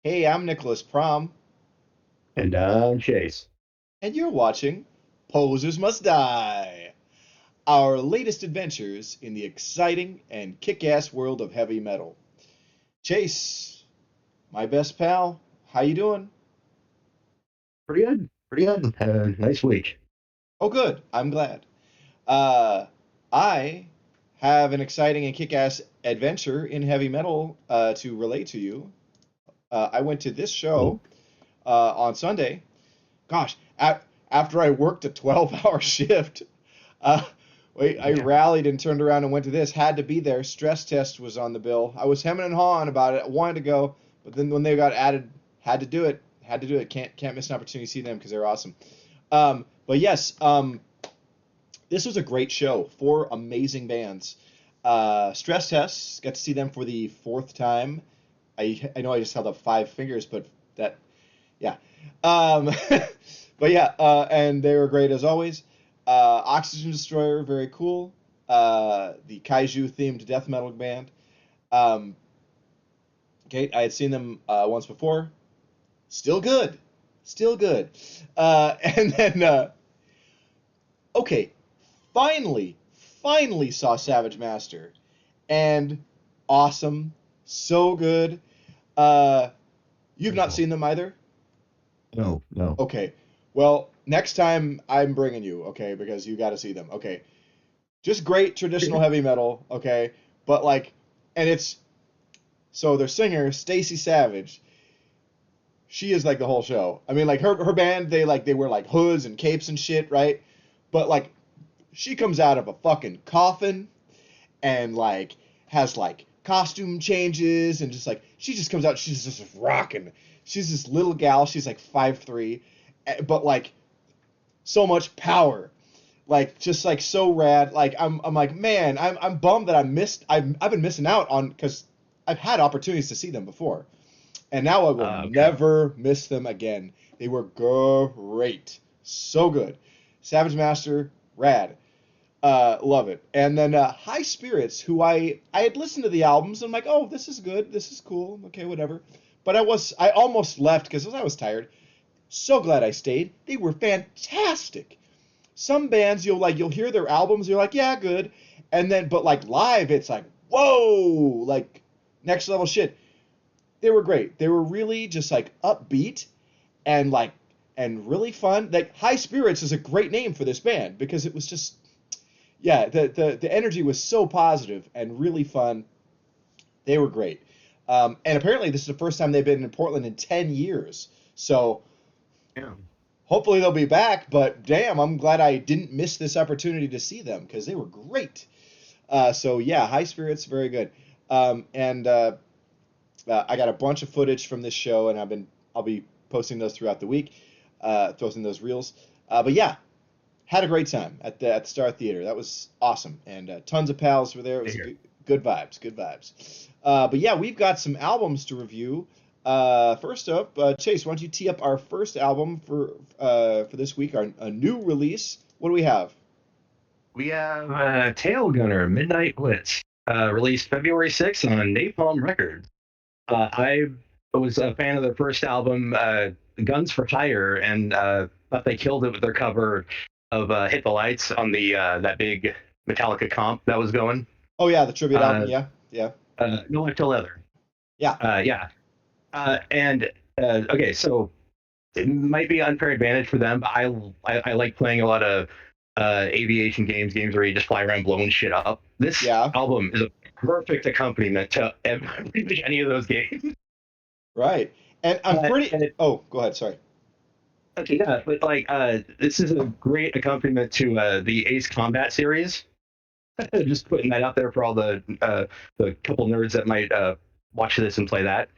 Hey, I'm Nicholas Prom, And Chase. and you're watching Posers Must Die, our latest adventures in the exciting and kick-ass world of heavy metal. Chase, my best pal, how you doing? Pretty good. Pretty good. Had a nice week. Oh, good. I'm glad. Uh, I have an exciting and kick-ass adventure in heavy metal to relate to you. I went to this Oh, show on Sunday. Gosh, after I worked a 12-hour shift. Uh, Wait, I yeah. rallied and turned around and went to this. Had to be there. Stress test was on the bill. I was hemming and hawing about it. I wanted to go, but then when they got added, had to do it. Had to do it. Can't miss an opportunity to see them because they're awesome. But yes, this was a great show. Four amazing bands. Stress tests. Got to see them for the fourth time. I know I just held up five fingers, but that yeah. Um, but yeah, and they were great as always. Oxygen Destroyer, very cool. The kaiju themed death metal band. Um, okay, I had seen them once before. Still good, still good. And then okay, finally, finally saw Savage Master, and awesome, so good. Uh, you've not No, seen them either. no, no. Okay. Well, next time I'm bringing you, okay, because you got to see them. Okay. Just great traditional heavy metal, okay? But like and it's so their singer, Stacy Savage, she is like the whole show. I mean, like her band, they wear like hoods and capes and shit, right? But like she comes out of a fucking coffin and like has like costume changes and just like she just comes out, she's just rocking. She's this little gal, she's like 5'3", but like so much power, like just like so rad. Like I'm like, man, I'm bummed that I've been missing out on, because I've had opportunities to see them before, and now I will Okay. never miss them again. They were great, so good. Savage Master, rad. Love it. And then High Spirits, who I had listened to the albums and I'm like, oh, this is good, this is cool, okay, whatever. But I almost left because I was tired. So glad I stayed. They were fantastic. Some bands you'll hear their albums, you're like, yeah, good, and then but like live, it's like, whoa, like next level shit. They were great. They were really just like upbeat and like and really fun. Like High Spirits is a great name for this band because it was just, yeah, the energy was so positive and really fun. They were great. And apparently this is the first time they've been in Portland in 10 years. So Yeah. hopefully they'll be back, but damn, I'm glad I didn't miss this opportunity to see them because they were great. So yeah, High Spirits, very good. And I got a bunch of footage from this show, and I'll be posting those throughout the week, posting those reels. But yeah, had a great time at the Star Theater. That was awesome, and tons of pals were there. It was Here. good vibes, good vibes. But yeah, we've got some albums to review. First up, Chase, why don't you tee up our first album for this week, our a new release? What do we have? We have Tailgunner Midnight Blitz, released February 6th on Napalm Records. I was a fan of their first album, Guns for Hire, and thought they killed it with their cover of Hit the Lights on the that big Metallica comp that was going. Oh yeah, the tribute album. Uh, Yeah, yeah, No Life to Leather. yeah. Yeah. And okay, so it might be an unfair advantage for them, but I like playing a lot of aviation games where you just fly around blowing shit up. This Yeah, album is a perfect accompaniment to pretty much any of those games. right. And I'm pretty. And it, Oh, go ahead. Sorry. okay, yeah, but like this is a great accompaniment to the Ace Combat series. Just putting that out there for all the couple nerds that might watch this and play that.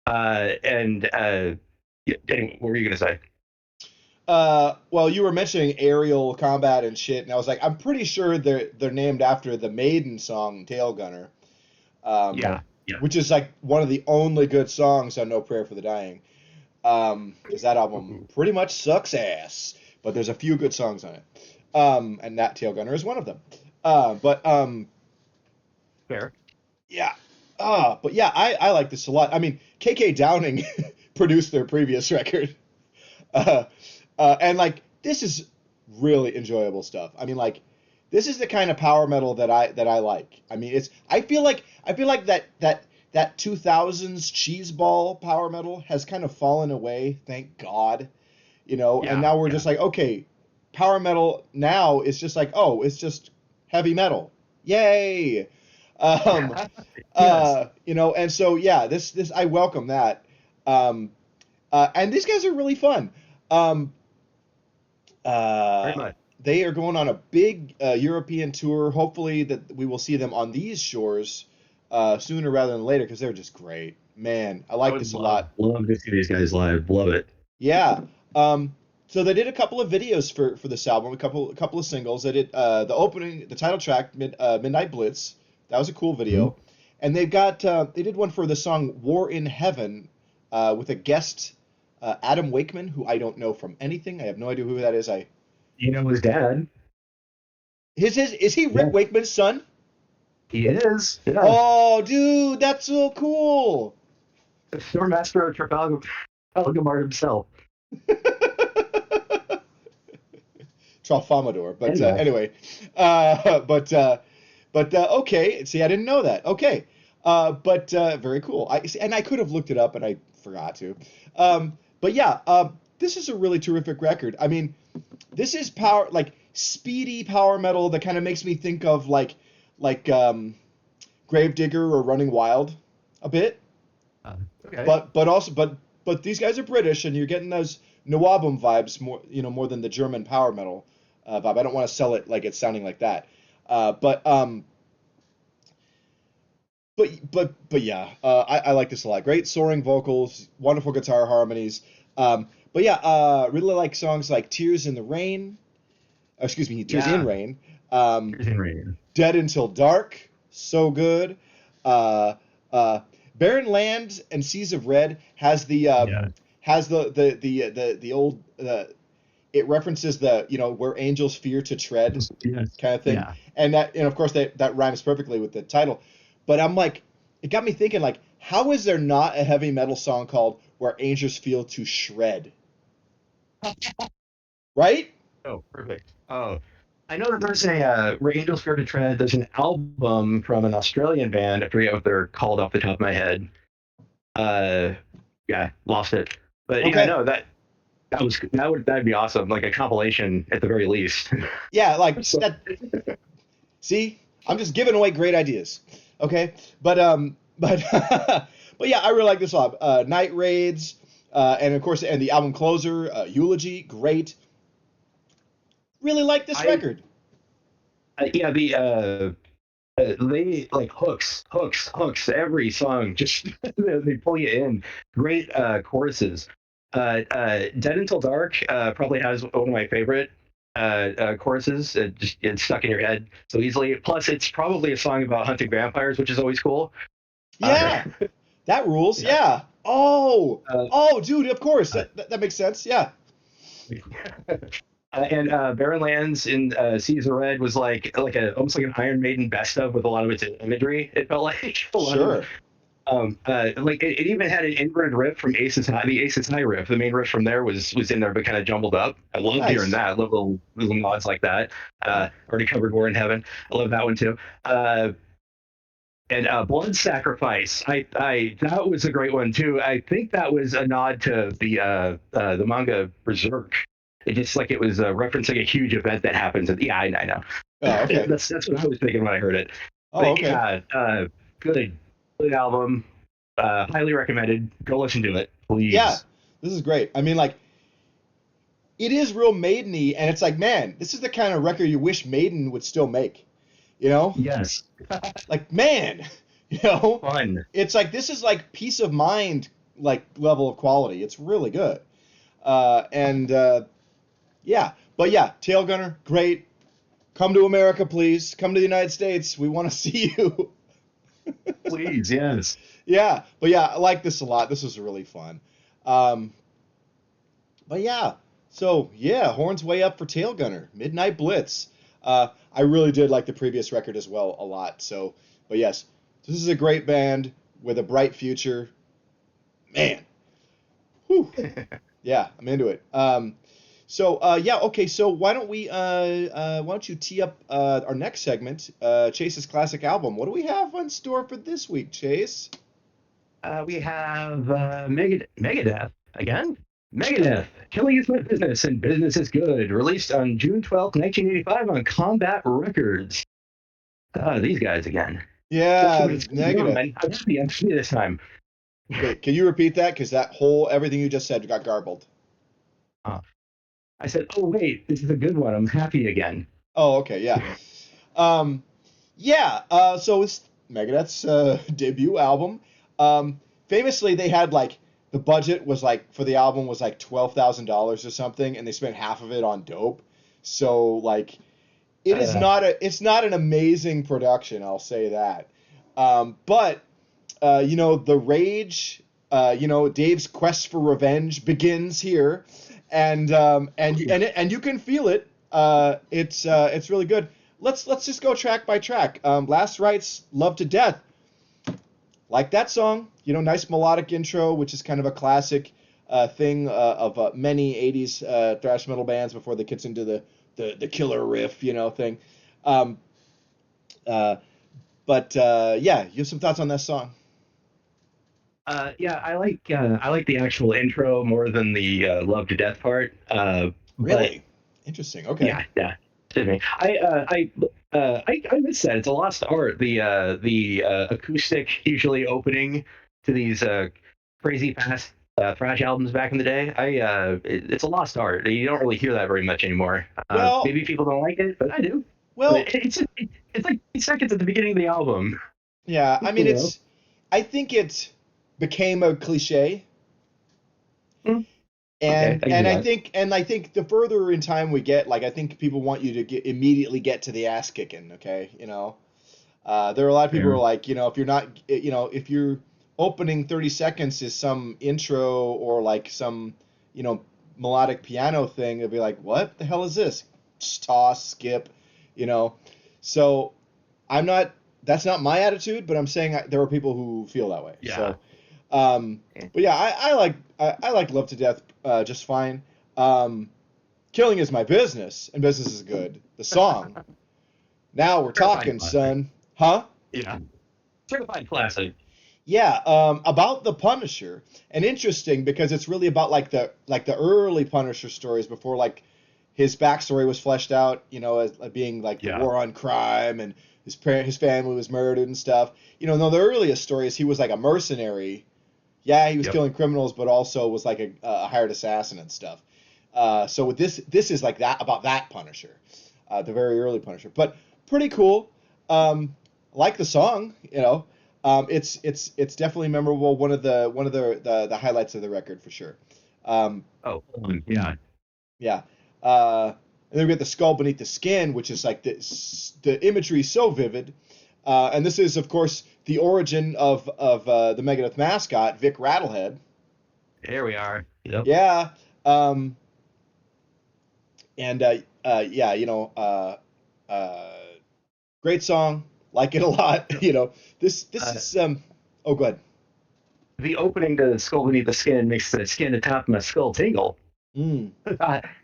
And yeah, anyway, what were you gonna say? Well, you were mentioning aerial combat and shit, and I was like, I'm pretty sure they're named after the Maiden song "Tail Gunner," um, Yeah, yeah. which is like one of the only good songs on No Prayer for the Dying. Because that album pretty much sucks ass, but there's a few good songs on it. And that Tail Gunner is one of them. But Fair. yeah. But yeah, I like this a lot. I mean, KK Downing produced their previous record. Uh, and like this is really enjoyable stuff. I mean, like this is the kind of power metal that I like. I mean, I feel like that 2000s cheeseball power metal has kind of fallen away, thank God. And Yeah, now we're yeah. just like, okay, power metal now is just like, oh, it's just heavy metal. Yay. Um, Yes, and so yeah, this I welcome that. Um, and these guys are really fun. Um, very uh, much. they are going on a big European tour. Hopefully that we will see them on these shores sooner rather than later because they're just great. Man, I I like would this a love lot. love to see these guys live. Love it. Yeah. So they did a couple of videos for this album, a couple of singles. They did the title track, Midnight Blitz. That was a cool Mhm. video, and they did one for the song War in Heaven, with a guest, Adam Wakeman, who I don't know from anything. I have no idea who that is. You know his dad. Is he Rick Yeah, Wakeman's son? he is. Yeah, Oh, dude, that's so cool. Stormmaster of Trafalgar himself. Tralfamador. But Anyway, anyway, okay. See, I didn't know that. Okay, but very cool. And I could have looked it up, and I forgot to. But yeah, this is a really terrific record. I mean, this is power like speedy power metal that kind of makes me think of like Gravedigger or Running Wild a bit. uh, okay. But these guys are British, and you're getting those Nawabum vibes more than the German power metal vibe. I don't want to sell it like it's sounding like that. Uh, but um, but yeah, I like this a lot. Great soaring vocals, wonderful guitar harmonies. But yeah, really like songs like Tears in the Rain. Excuse me, Tears in Yeah, Rain. Um, here's in rain. Dead Until Dark, so good. Uh, uh, Barren Lands and Seas of Red Yeah. has the old it references the where angels fear to tread Yes. kind of thing, Yeah. and of course that rhymes perfectly with the title. But I'm like, it got me thinking like, how is there not a heavy metal song called Where Angels Feel to Shred? Right? Oh, perfect. Oh, I know that there's a Where Angels Fear to Tread. There's an album from an Australian band. I forget what they're called off the top of my head. Uh, yeah, lost it. But yeah, Okay. no, that'd be awesome. Like a compilation at the very least. Yeah, like So that. See, I'm just giving away great ideas. Okay, but but yeah, I really like this album. Night Raids, and of course, and the album closer, Eulogy, great. Really like this I, record. yeah, they like hooks. Every song just they pull you in. Great choruses. Dead Until Dark probably has one of my favorite choruses. It's stuck in your head so easily. Plus, it's probably a song about hunting vampires, which is always cool. Uh, Yeah, that rules. yeah. Yeah. Oh, Uh, oh, dude, of course. uh, That makes sense. Yeah. and Barren Lands in Seas of Red was like a almost like an Iron Maiden best of with a lot of its imagery. It felt like a lot of Sure. like it even had an inverted riff from Aces High. The Aces High riff, the main riff from there was in there, but kind of jumbled up. I loved hearing Nice. that. I love little nods like that. Yeah. Already covered War in Heaven. I love that one too. And Blood Sacrifice. I that was a great one too. I think that was a nod to the manga Berserk. It just like it was referencing a huge event that happens. Yeah, I know. Oh, okay. That's what I was thinking when I heard it. Oh, But okay. yeah, good good album. Highly recommended. Go listen to it, Yeah. please. This is great. I mean, like, it is real maideny, and it's like, man, this is the kind of record you wish Maiden would still make. You know? Yes, Like, man, you know? fun. It's like this is like peace of mind like level of quality. It's really good. And yeah, but yeah, Tail Gunner, great. Come to America, please. Come to the United States. We want to see you. Please, yes. Yeah, but yeah, I like this a lot. This was really fun. Um, but yeah, so yeah, horns way up for Tail Gunner, Midnight Blitz. I really did like the previous record as well a lot. So, but yes, This is a great band with a bright future. Man, whew. Yeah, I'm into it. Yeah, okay. So why don't you tee up our next segment, Chase's classic album? What do we have in store for this week, Chase? We have Megadeth again. Megadeth, Killing is My Business and Business is Good, released on June 12th, 1985 on Combat Records. These guys again. Yeah, It's Negative. I'm happy this time. Wait, can you repeat that? Because that whole everything you just said got garbled. Uh, I said, oh wait, this is a good one. I'm happy again. Oh, okay, yeah. Um, yeah, so it's Megadeth's debut album. Famously, they had like the budget was like for the album was like $12,000 or something, and they spent half of it on dope. So like, Uh, it's not an amazing production, I'll say that. But the rage, Dave's quest for revenge begins here, and you can feel it. It's really good. Let's just go track by track. Last Rites, Love to Death, like that song. Nice melodic intro, which is kind of a classic thing of many '80s thrash metal bands before they gets into the killer riff, thing. Um, uh, but yeah, you have some thoughts on that song? yeah, I like the actual intro more than the Love to Death part. But Really interesting. Okay. yeah, yeah. Excuse me. I miss that. It's a lost art. The acoustic usually opening to these crazy fast thrash albums back in the day. It's a lost art. You don't really hear that very much anymore. Well, Maybe people don't like it, but I do. But well, it's like 8 seconds at the beginning of the album. yeah. I mean, You know. I think it became a cliche, Mm, okay, and I can and do I that. think and I think the further in time we get, like I think people want you to immediately get to the ass kicking. Okay, there are a lot of people who are Fair. like, if you're not, if your opening 30 seconds is some intro or like some, you know, melodic piano thing, they'll be like, what the hell is this? Just toss, skip, you know. So I'm not. That's not my attitude, but I'm saying there are people who feel that way. Yeah. So, but yeah, I like Love to Death just fine. Um, Killing is my business, and business is good. The song. Now we're Certified talking, classic. son. Huh? Yeah. Certified classic. Yeah, about the Punisher, and interesting because it's really about like the early Punisher stories before like his backstory was fleshed out, as being like the Yeah. war on crime and his family was murdered and stuff. No, the earliest stories he was like a mercenary. Yeah, he was Yep. killing criminals, but also was like a hired assassin and stuff. So with this is like that about that Punisher, the very early Punisher, but pretty cool. Like the song, it's definitely memorable. One of the highlights of the record for sure. Um, Oh, yeah. yeah. And then we get the skull beneath the skin, which is like the imagery is so vivid. And this is, of course, the origin of the Megadeth mascot, Vic Rattlehead. Here we are. Yep. Yeah. Um, and yeah, uh, great song. Like it a lot. This Uh, is Oh, good. the opening to Skull Beneath the Skin makes the skin atop my skull tingle. Mm,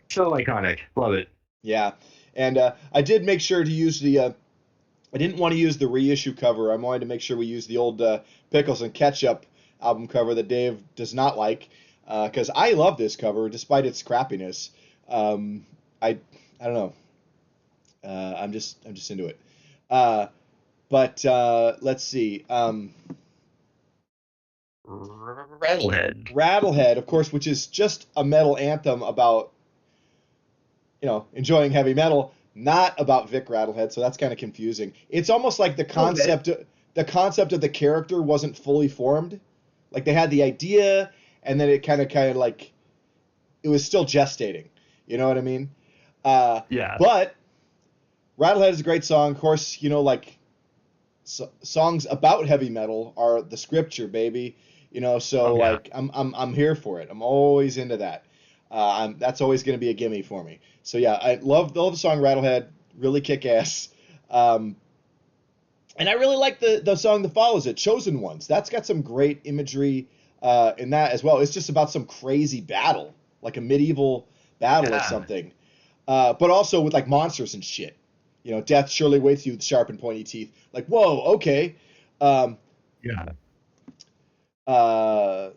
So iconic. Love it. yeah. And I did make sure to use I didn't want to use the reissue cover. I wanted to make sure we use the old Pickles and Ketchup album cover that Dave does not like, because I love this cover despite its crappiness. Um, I don't know. I'm just into it. Uh, but let's see. Rattlehead. Rattlehead, of course, which is just a metal anthem about enjoying heavy metal, not about Vic Rattlehead. So that's kind of confusing. It's almost like the A little bit. concept of the character wasn't fully formed. Like they had the idea, and then it kind of like it was still gestating. You know what I mean? Yeah. But Rattlehead is a great song. Of course, like songs about heavy metal are the scripture, baby. So Oh yeah. like I'm here for it. I'm always into that. That's always going to be a gimme for me. So yeah, I love the song Rattlehead. Really kick ass. Um, And I really like the song that follows it, Chosen Ones. That's got some great imagery in that as well. It's just about some crazy battle, like a medieval battle or Yeah. something. But also with like monsters and shit. You know, death surely waits you with sharp and pointy teeth. Like, whoa, okay. Um, Yeah. uh,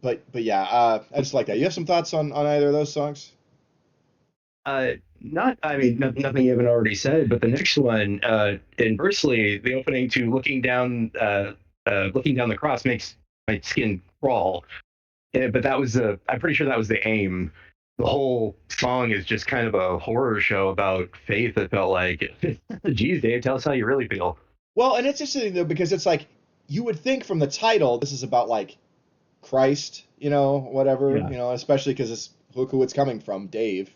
but yeah, I just like that. You have some thoughts on either of those songs? Not, I mean, nothing you haven't already said, but the next one, inversely, the opening to looking down the cross makes my skin crawl. But that was I'm pretty sure that was the aim. The whole song is just kind of a horror show about faith. It felt like, geez, Dave, tell us how you really feel. Well, and it's interesting though because it's like you would think from the title this is about like Christ, whatever, Yeah, especially because it's look who it's coming from, Dave,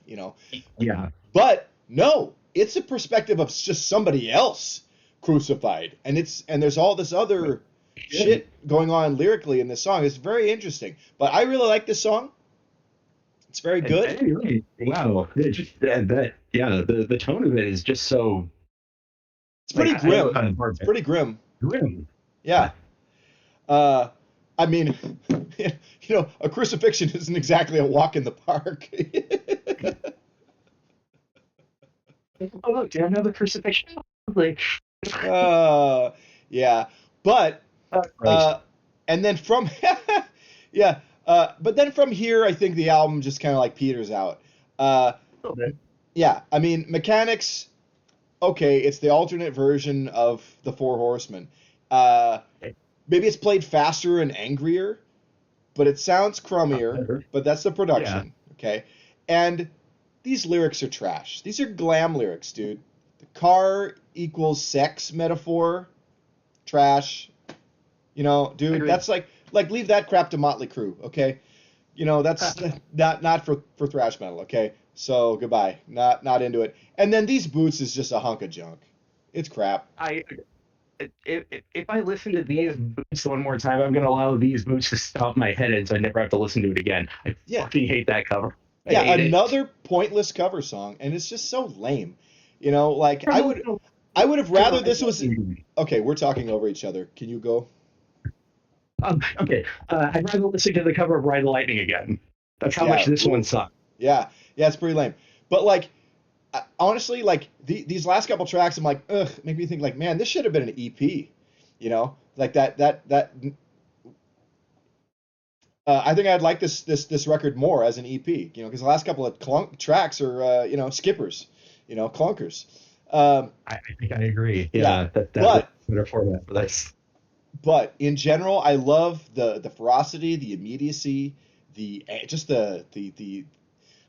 yeah, But no, it's a perspective of just somebody else crucified, and there's all this other yeah. shit going on lyrically in this song. It's very interesting, but I really like this song. It's very good. Really, wow, just yeah, the tone of it is just so It's like pretty I don't know grim. how to It's describe it. pretty grim. Grim. Yeah. Uh, I mean, a crucifixion isn't exactly a walk in the park. Oh look, do you know the crucifixion? Like, uh, yeah, but Christ. uh, and then from yeah, but then from here, I think the album just kind of like peters out. Uh, A little bit. yeah, I mean, Mechanics. Okay, it's the alternate version of the Four Horsemen. Uh, Maybe it's played faster and angrier, but it sounds crummier. Better. But that's the Yeah, production, okay? And these lyrics are trash. These are glam lyrics, dude. The car equals sex metaphor, trash. Dude, agreed. that's like leave that crap to Motley Crue, okay? That's not for thrash metal, okay? So goodbye. Not into it. And then these boots is just a hunk of junk. It's crap. I if I listen to these boots one more time, I'm gonna allow these boots to stomp my head in, so I never have to listen to it again. I Yeah, fucking hate that cover. I yeah. hate it. Another pointless cover song, and it's just so lame. Like I Really, would no, I would have cover rather Ride this the was. Lightning. Okay, we're talking over each other. Can you go? Okay, I'd rather listen to the cover of Ride the Lightning again. That's how much Yeah. this one Ooh. sucks. Yeah. Yeah. It's pretty lame. But like, honestly, like these last couple tracks, I'm like, ugh, make me think like, man, this should have been an EP. Like that. I think I'd like this record more as an EP. Because the last couple of tracks are skippers. Clunkers. Um, I think I agree. yeah. Yeah, that would But be better format for this. but in general, I love the ferocity, the immediacy, the just the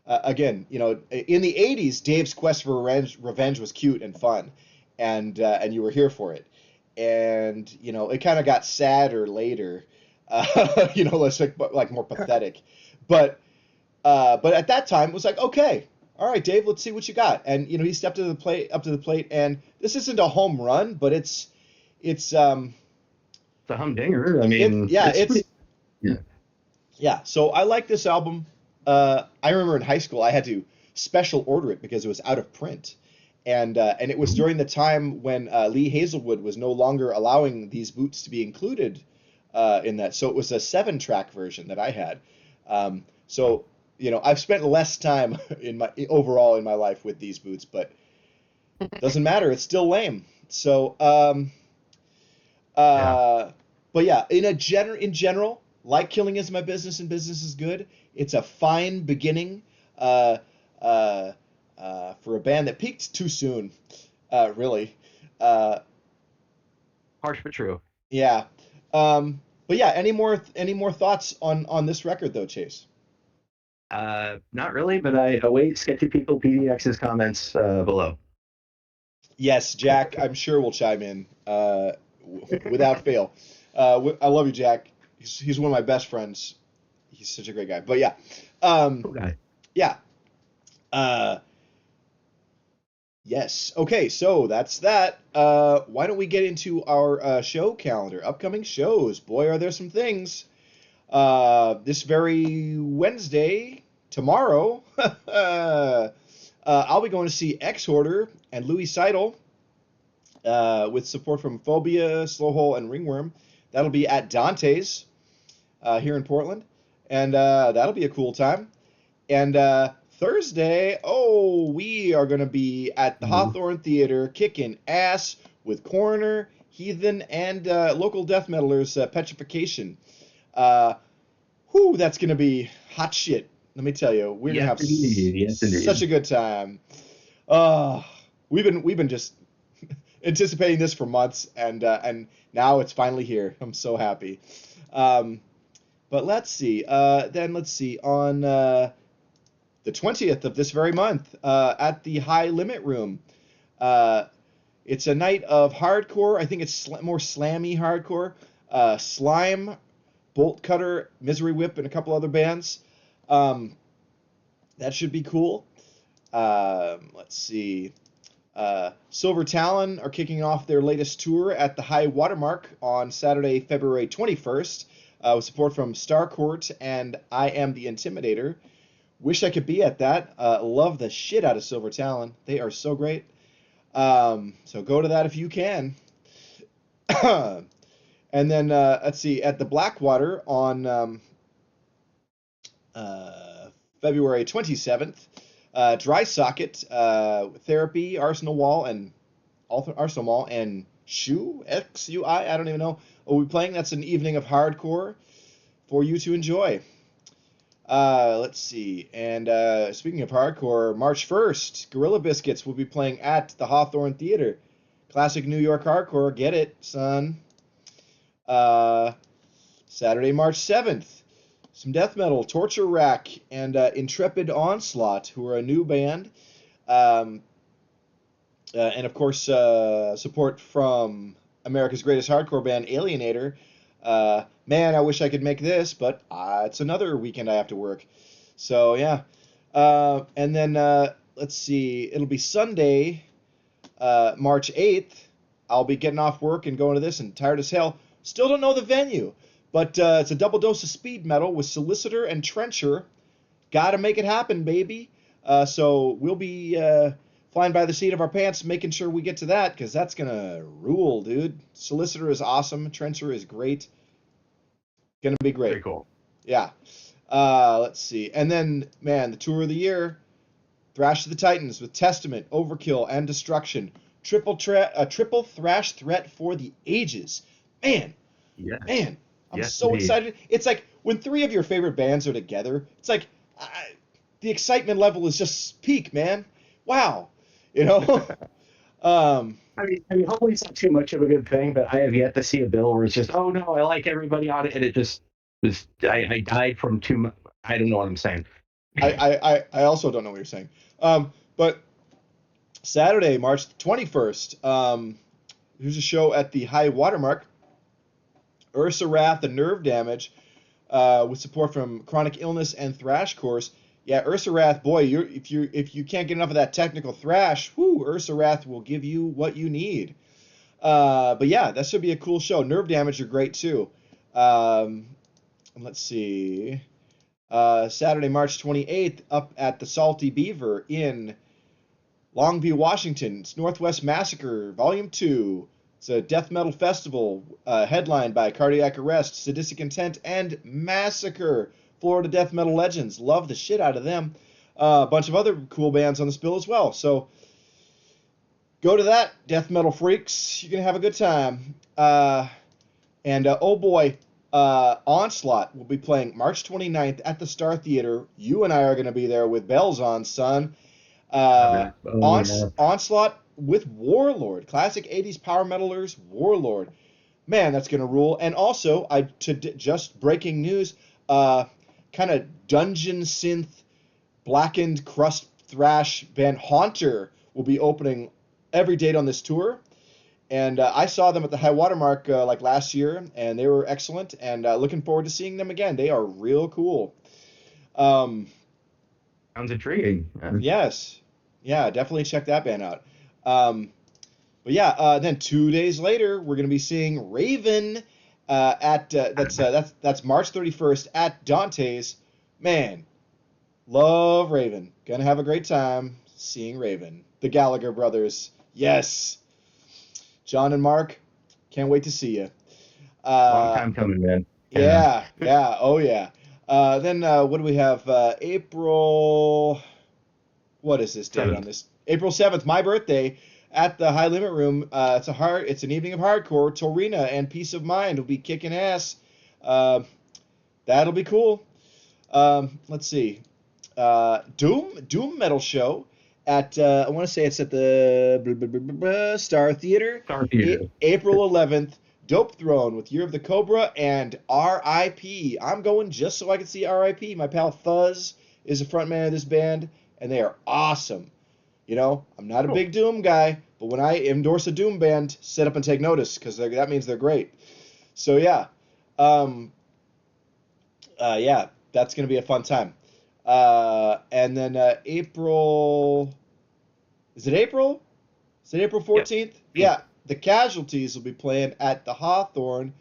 again, in the '80s, Dave's quest for revenge was cute and fun, and you were here for it. And it kind of got sadder later, less like more pathetic. But at that time, it was like, okay, all right, Dave, let's see what you got. And he stepped up to the plate, and this isn't a home run, but it's It's a humdinger. I it mean, yeah, it's it's pretty. Yeah. yeah. So I like this album. I remember in high school I had to special order it because it was out of print, and it was during the time when Lee Hazelwood was no longer allowing these boots to be included in that. So it was a 7-track version that I had. So I've spent less time in my overall in my life with these boots, but doesn't matter. It's still lame. So Yeah. uh, but yeah, in general, like Killing Is My Business and Business Is Good, it's a fine beginning uh, uh, for a band that peaked too soon, really. Uh, Harsh but true. yeah. But yeah, any more thoughts on this record though, Chase? Not really, but I await Sketchy People PDX's comments below. Yes, Jack, I'm sure will chime in without fail. I love you, Jack. He's one of my best friends. He's such a great guy. But yeah, um, Cool guy. yeah. Uh, yes. Okay, so that's that. Why don't we get into our show calendar? Upcoming shows. Boy, are there some things. This very Wednesday, tomorrow, I'll be going to see X Hoarder and Louis Seidel with support from Phobia, Slowhole, and Ringworm. That'll be at Dante's here in Portland, and that'll be a cool time. And Thursday, we are going to be at the Hawthorne Theater kicking ass with Coroner, Heathen, and local death metalers Petrification. That's going to be hot shit. Let me tell you, we're going to have such a good time. We've been just anticipating this for months, and now it's finally here. I'm so happy. But let's see. Let's see. On the 20th of this very month, at the High Limit Room, it's a night of hardcore. I think it's more slammy hardcore. Slime, Bolt Cutter, Misery Whip, and a couple other bands. That should be cool. Let's see. Silver Talon are kicking off their latest tour at the High Watermark on Saturday, February 21st, with support from Starcourt and I Am the Intimidator. Wish I could be at that. Love the shit out of Silver Talon. They are so great. So go to that if you can. And then, let's see, at the Blackwater on February 27th, Dry Socket, Therapy, Arsenal Wall, and Shu, X-U-I, I don't even know. We'll be playing. That's an evening of hardcore for you to enjoy. Let's see. And speaking of hardcore, March 1st, Gorilla Biscuits will be playing at the Hawthorne Theater. Classic New York hardcore. Get it, son. Saturday, March 7th, some death metal, Torture Rack, and Intrepid Onslaught, who are a new band. And of course, support from America's greatest hardcore band, Alienator. Man, I wish I could make this, but it's another weekend I have to work. So, yeah. And then, let's see, it'll be Sunday, March 8th. I'll be getting off work and going to this and tired as hell. Still don't know the venue, but it's a double dose of speed metal with Solicitor and Trencher. Gotta make it happen, baby. So we'll be flying by the seat of our pants, making sure we get to that, because that's gonna rule, dude. Solicitor is awesome. Trencher is great. Gonna be great. Very cool. Yeah. Let's see. And then, man, the tour of the year, Thrash of the Titans with Testament, Overkill, and Destruction. Triple thrash threat for the ages. Man, I'm so excited. It's like when three of your favorite bands are together, it's like the excitement level is just peak, man. Wow. You know? I mean, hopefully it's not too much of a good thing, but I have yet to see a bill where it's just, oh no, I like everybody on it, and it just was, I died from too much. I don't know what I'm saying. I also don't know what you're saying. But Saturday, March 21st, here's a show at the High Watermark. Ursa Wrath and Nerve Damage, with support from Chronic Illness and Thrash Course. Yeah, Ursa Wrath, boy, if you can't get enough of that technical thrash, Ursa Wrath will give you what you need. But yeah, that should be a cool show. Nerve Damage are great too. Let's see. Saturday, March 28th, up at the Salty Beaver in Longview, Washington. It's Northwest Massacre, Volume 2. It's a death metal festival headlined by Cardiac Arrest, Sadistic Intent, and Massacre. Florida death metal legends. Love the shit out of them. A bunch of other cool bands on this bill as well. So go to that, death metal freaks. You're going to have a good time. Oh boy, Onslaught will be playing March 29th at the Star Theater. You and I are going to be there with bells on, son. Onslaught with Warlord, classic 80s power metalers, Warlord. Man, that's gonna rule. And also, just breaking news, kind of dungeon synth, blackened crust thrash band Haunter will be opening every date on this tour. And I saw them at the High Watermark like last year, and they were excellent. And looking forward to seeing them again. They are real cool. Sounds intriguing. Yes. Yeah, definitely check that band out. But yeah, then 2 days later, we're going to be seeing Raven at that's March 31st at Dante's. Man, love Raven. Gonna have a great time seeing Raven. The Gallagher brothers. Yes. John and Mark, can't wait to see you. Long Uh, time coming, man. Yeah. yeah, yeah, oh yeah. Then what do we have? April. What is this date on 7th. this? April 7th, my birthday, at the High Limit Room. It's an evening of hardcore. Torina and Peace of Mind will be kicking ass. Uh, that'll be cool. Let's see. Doom Metal Show at I want to say it's at the Star Theater, Star Theater. April 11th. Dope Throne with Year of the Cobra and R.I.P. I'm going just so I can see R.I.P. My pal Fuzz is the frontman of this band, and they are awesome. You know, I'm not a Cool. big Doom guy, but when I endorse a Doom band, sit up and take notice because that means they're great. So yeah, um, yeah, that's gonna be a fun time. And then April, is it April? Is it April Yep. 14th? Yeah, the Casualties will be playing at the Hawthorne.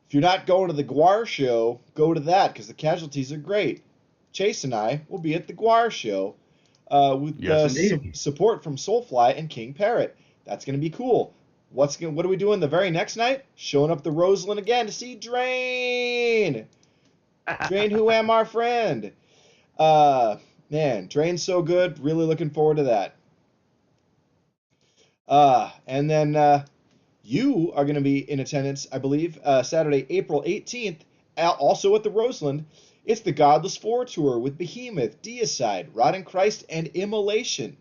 If you're not going to the Guar show, go to that because the Casualties are great. Chase and I will be at the Guar show with Yes, indeed. support from Soulfly and King Parrot. That's going to be cool. What are we doing the very next night? Showing up the Roseland again to see Drain. Drain, who am our friend? Man, Drain's so good. Really looking forward to that. And then you are going to be in attendance, I believe, Saturday, April 18th, also at the Roseland. It's the Godless 4 Tour with Behemoth, Deicide, Rotting Christ, and Immolation.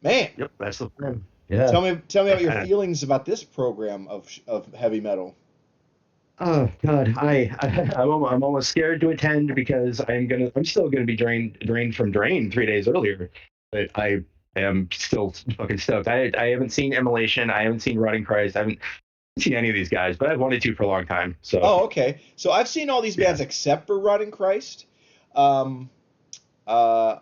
Man, Yep, that's the plan. Yeah. tell me about your feelings about this program of heavy metal. Oh God, I'm almost scared to attend because I'm still gonna be drained from drain 3 days earlier, but I am still fucking stoked. I haven't seen Immolation, I haven't seen Rotting Christ, I haven't seen any of these guys, but I've wanted to for a long time. So Oh, okay. So I've seen all these yeah, bands except for Rotting Christ. Um, uh,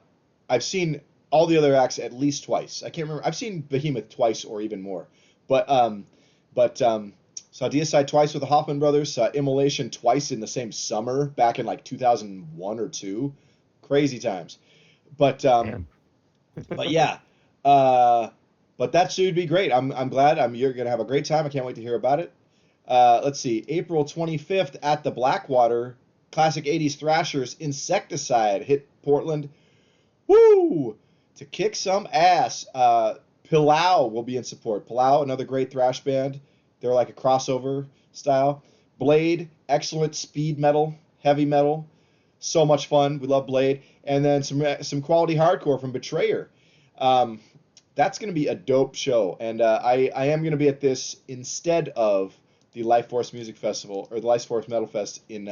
I've seen all the other acts at least twice. I can't remember. I've seen Behemoth twice or even more. But saw Deicide twice with the Hoffman Brothers. Saw Immolation twice in the same summer back in like 2001 or two. Crazy times. But damn. but yeah. Uh, but that should be great. I'm glad. You're gonna have a great time. I can't wait to hear about it. Let's see, April 25th at the Blackwater, classic 80s thrashers Insecticide hit Portland. Woo! To kick some ass. Pilau will be in support. Pilau, another great thrash band. They're like a crossover style. Blade, excellent speed metal, heavy metal. So much fun. We love Blade. And then some quality hardcore from Betrayer. Um, that's going to be a dope show. And I am going to be at this instead of the Life Force Music Festival or the Life Force Metal Fest in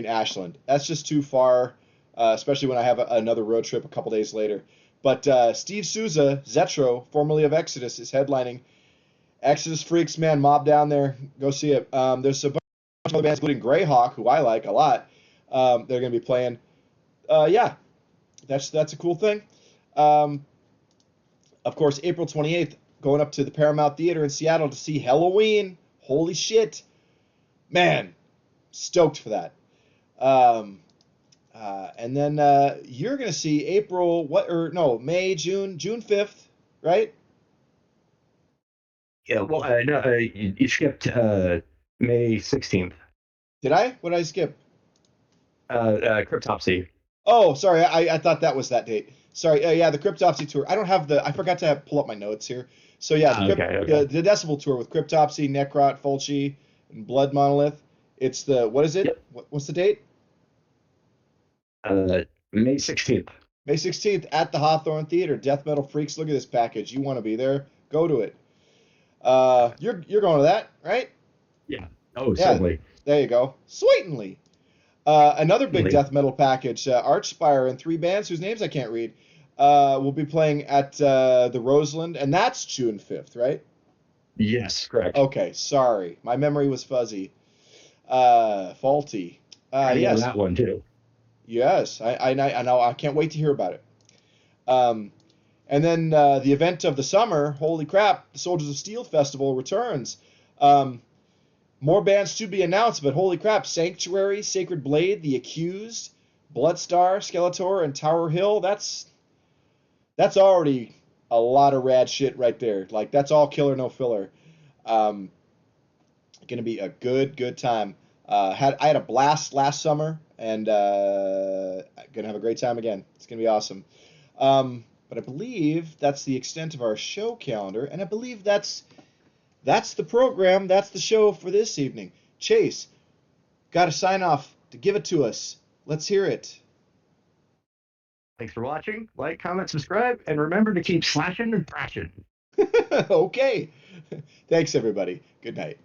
Ashland. That's just too far, especially when I have another road trip a couple days later. But Steve Souza, Zetro, formerly of Exodus, is headlining. Exodus freaks, man, mob down there. Go see it. There's a bunch of other bands, including Greyhawk, who I like a lot. They're going to be playing. Yeah, that's a cool thing. Um, of course, April 28th, going up to the Paramount Theater in Seattle to see Halloween. Holy shit. Man, stoked for that. Um, and then you're going to see May, June 5th, right? Yeah, well, no, you skipped May 16th. Did I? What did I skip? Cryptopsy. Oh, sorry. I thought that was that date. Sorry. Yeah, the Cryptopsy tour. I don't have I forgot to pull up my notes here. So yeah, Okay, okay. the Decibel tour with Cryptopsy, Necrot, Fulci, and Blood Monolith. It's what is it? Yep. What's the date? May 16th. May 16th at the Hawthorne Theater. Death Metal Freaks. Look at this package. You want to be there? Go to it. You're going to that, right? Yeah. Oh, Yeah. certainly. There you go. Sweetly. Another big Certainly. death metal package, Archspire and three bands whose names I can't read, will be playing at the Roseland, and that's June 5th, right? Yes, correct. Okay, sorry. My memory was fuzzy. Faulty. I know Yes. that one too. Yes. I know. I can't wait to hear about it. Um, and then the event of the summer, holy crap, the Soldiers of Steel Festival returns. Um, More bands to be announced, but holy crap, Sanctuary, Sacred Blade, The Accused, Bloodstar, Skeletor, and Tower Hill. That's already a lot of rad shit right there. Like, that's all killer, no filler. Going to be a good time. I had a blast last summer, and gonna have a great time again. It's gonna be awesome. But I believe that's the extent of our show calendar, and I believe that's the program. That's the show for this evening. Chase, got to sign off to give it to us. Let's hear it. Thanks for watching. Like, comment, subscribe, and remember to keep slashing and thrashing. Okay. Thanks, everybody. Good night.